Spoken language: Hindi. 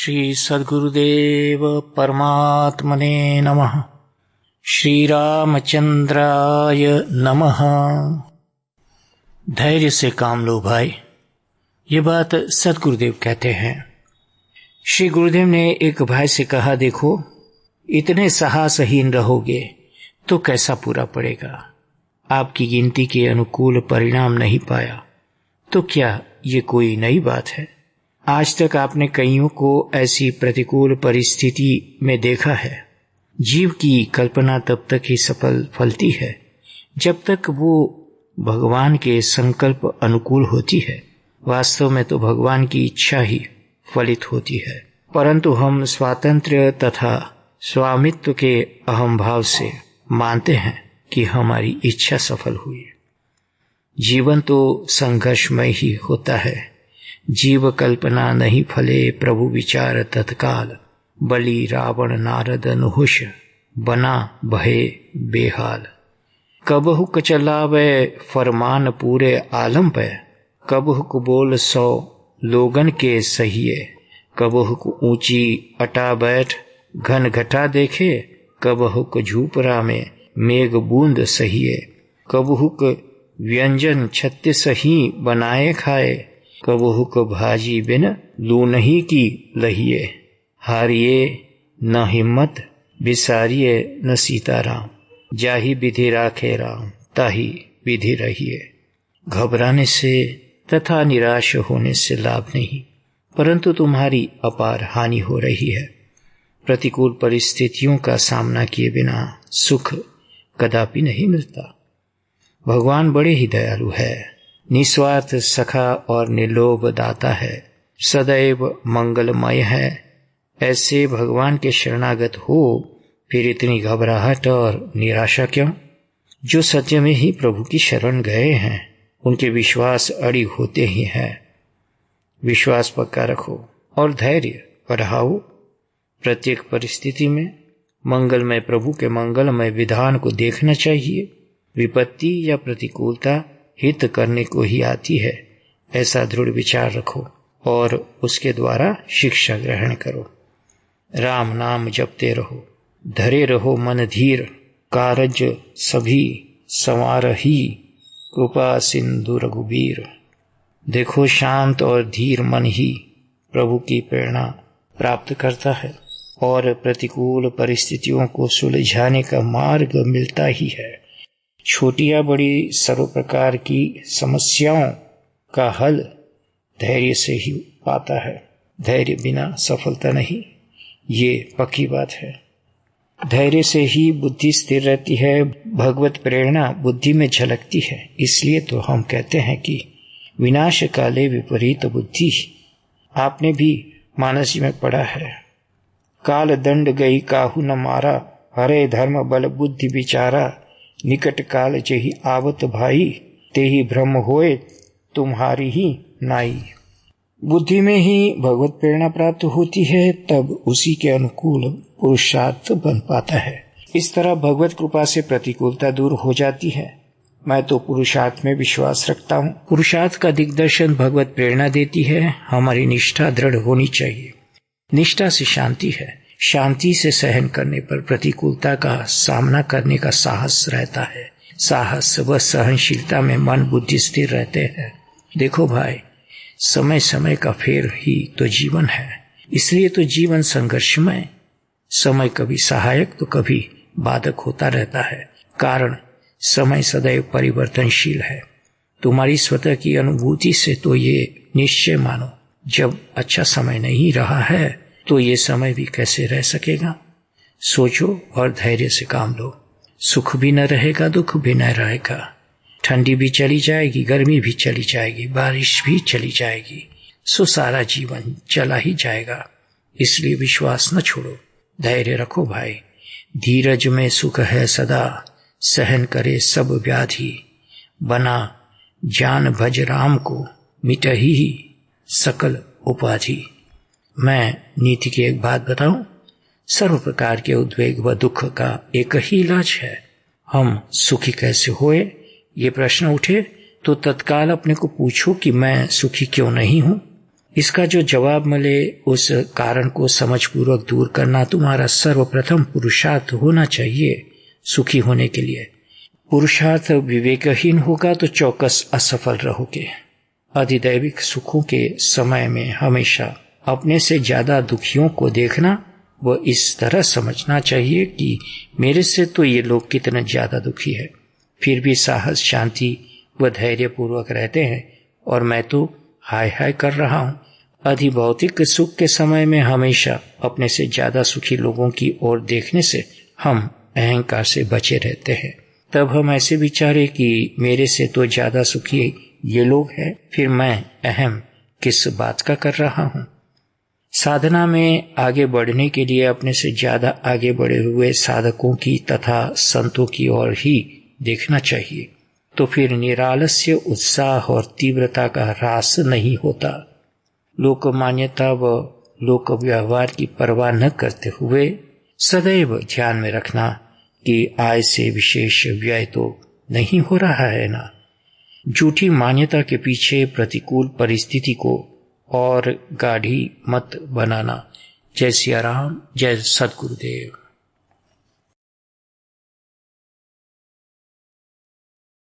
श्री सद्गुरुदेव परमात्मने नमः। श्री रामचंद्राय नमः। धैर्य से काम लो भाई, ये बात सद्गुरुदेव कहते हैं। श्री गुरुदेव ने एक भाई से कहा, देखो इतने साहसहीन रहोगे तो कैसा पूरा पड़ेगा। आपकी गिनती के अनुकूल परिणाम नहीं पाया तो क्या ये कोई नई बात है। आज तक आपने कईयों को ऐसी प्रतिकूल परिस्थिति में देखा है। जीव की कल्पना तब तक ही सफल फलती है जब तक वो भगवान के संकल्प अनुकूल होती है। वास्तव में तो भगवान की इच्छा ही फलित होती है, परंतु हम स्वातंत्र्य तथा स्वामित्व के अहम भाव से मानते हैं कि हमारी इच्छा सफल हुई। जीवन तो संघर्षमय ही होता है। जीव कल्पना नहीं फले प्रभु विचार तत्काल। बलि रावण नारद नुहुष बना भये बेहाल। कब हुक चलावे फरमान पूरे आलम पे। कब हुक बोल 100 लोगन के सहिए। कब हुक ऊंची अटा बैठ घन घटा देखे। कब हुक झूपरा में मेघ बूंद सहिए। कब हुक व्यंजन 36 ही बनाए खाए। कब हुक भाजी बिन लूनही की लहिए। हारिए न हिम्मत बिसारिए न सीताराम। जाही विधि राखे राम ताही विधि रहिए। घबराने से तथा निराश होने से लाभ नहीं, परंतु तुम्हारी अपार हानि हो रही है। प्रतिकूल परिस्थितियों का सामना किए बिना सुख कदापि नहीं मिलता। भगवान बड़े ही दयालु है, निस्वार्थ सखा और निर्लोभ दाता है, सदैव मंगलमय है। ऐसे भगवान के शरणागत हो फिर इतनी घबराहट और निराशा क्यों। जो सत्य में ही प्रभु की शरण गए हैं उनके विश्वास अड़ी होते ही हैं। विश्वास पक्का रखो और धैर्य बढ़ाओ। प्रत्येक परिस्थिति में मंगलमय प्रभु के मंगलमय विधान को देखना चाहिए। विपत्ति या प्रतिकूलता हित करने को ही आती है, ऐसा दृढ़ विचार रखो और उसके द्वारा शिक्षा ग्रहण करो। राम नाम जपते रहो, धरे रहो मन धीर। कारज सभी संवारही कृपा सिंधु रघुबीर। देखो शांत और धीर मन ही प्रभु की प्रेरणा प्राप्त करता है और प्रतिकूल परिस्थितियों को सुलझाने का मार्ग मिलता ही है। छोटी या बड़ी सर्व प्रकार की समस्याओं का हल धैर्य से ही पाता है। धैर्य बिना सफलता नहीं, ये पक्की बात है। धैर्य से ही बुद्धि स्थिर रहती है। भगवत प्रेरणा बुद्धि में झलकती है। इसलिए तो हम कहते हैं कि विनाश काले विपरीत बुद्धि। आपने भी मानस में पढ़ा है, काल दंड गई काहू न मारा। हरे धर्म बल बुद्धि विचारा। निकट काल जेहि आवत भाई। तेहि भ्रम होए तुम्हारी ही नाई। बुद्धि में ही भगवत प्रेरणा प्राप्त होती है, तब उसी के अनुकूल पुरुषार्थ बन पाता है। इस तरह भगवत कृपा से प्रतिकूलता दूर हो जाती है। मैं तो पुरुषार्थ में विश्वास रखता हूँ। पुरुषार्थ का दिग्दर्शन भगवत प्रेरणा देती है। हमारी निष्ठा दृढ़ होनी चाहिए। निष्ठा से शांति है। शांति से सहन करने पर प्रतिकूलता का सामना करने का साहस रहता है। साहस व सहनशीलता में मन बुद्धि स्थिर रहते हैं। देखो भाई, समय समय का फेर ही तो जीवन है। इसलिए तो जीवन संघर्षमय। समय कभी सहायक तो कभी बाधक होता रहता है, कारण समय सदैव परिवर्तनशील है। तुम्हारी स्वतः की अनुभूति से तो ये निश्चय मानो, जब अच्छा समय नहीं रहा है तो ये समय भी कैसे रह सकेगा। सोचो और धैर्य से काम लो। सुख भी न रहेगा, दुख भी न रहेगा। ठंडी भी चली जाएगी, गर्मी भी चली जाएगी, बारिश भी चली जाएगी, सो सारा जीवन चला ही जाएगा। इसलिए विश्वास न छोड़ो, धैर्य रखो भाई। धीरज में सुख है सदा, सहन करे सब व्याधि। बना जान भज राम को, मिटही सकल उपाधि। मैं नीति की एक बात बताऊं, सर्व प्रकार के उद्वेग व दुख का एक ही इलाज है। हम सुखी कैसे होए, ये प्रश्न उठे तो तत्काल अपने को पूछो कि मैं सुखी क्यों नहीं हूं। इसका जो जवाब मिले उस कारण को समझपूर्वक दूर करना तुम्हारा सर्वप्रथम पुरुषार्थ होना चाहिए सुखी होने के लिए। पुरुषार्थ विवेकहीन होगा तो चौकस असफल रहोगे। अधिदैविक सुखों के समय में हमेशा अपने से ज्यादा दुखियों को देखना व इस तरह समझना चाहिए कि मेरे से तो ये लोग कितने ज्यादा दुखी है, फिर भी साहस, शांति व धैर्य पूर्वक रहते हैं और मैं तो हाय हाय कर रहा हूं। अधिभौतिक सुख के समय में हमेशा अपने से ज्यादा सुखी लोगों की ओर देखने से हम अहंकार से बचे रहते हैं। तब हम ऐसे विचारे कि मेरे से तो ज्यादा सुखी ये लोग हैं, फिर मैं अहम किस बात का कर रहा हूं। साधना में आगे बढ़ने के लिए अपने से ज्यादा आगे बढ़े हुए साधकों की तथा संतों की ओर ही देखना चाहिए, तो फिर निरालस्य, उत्साह और तीव्रता का ह्रास नहीं होता। लोक मान्यता व लोक व्यवहार की परवाह न करते हुए सदैव ध्यान में रखना कि आय से विशेष व्यय तो नहीं हो रहा है ना। झूठी मान्यता के पीछे प्रतिकूल परिस्थिति को और गाढ़ी मत बनाना। जय सिया राम, जय सद्गुरुदेव।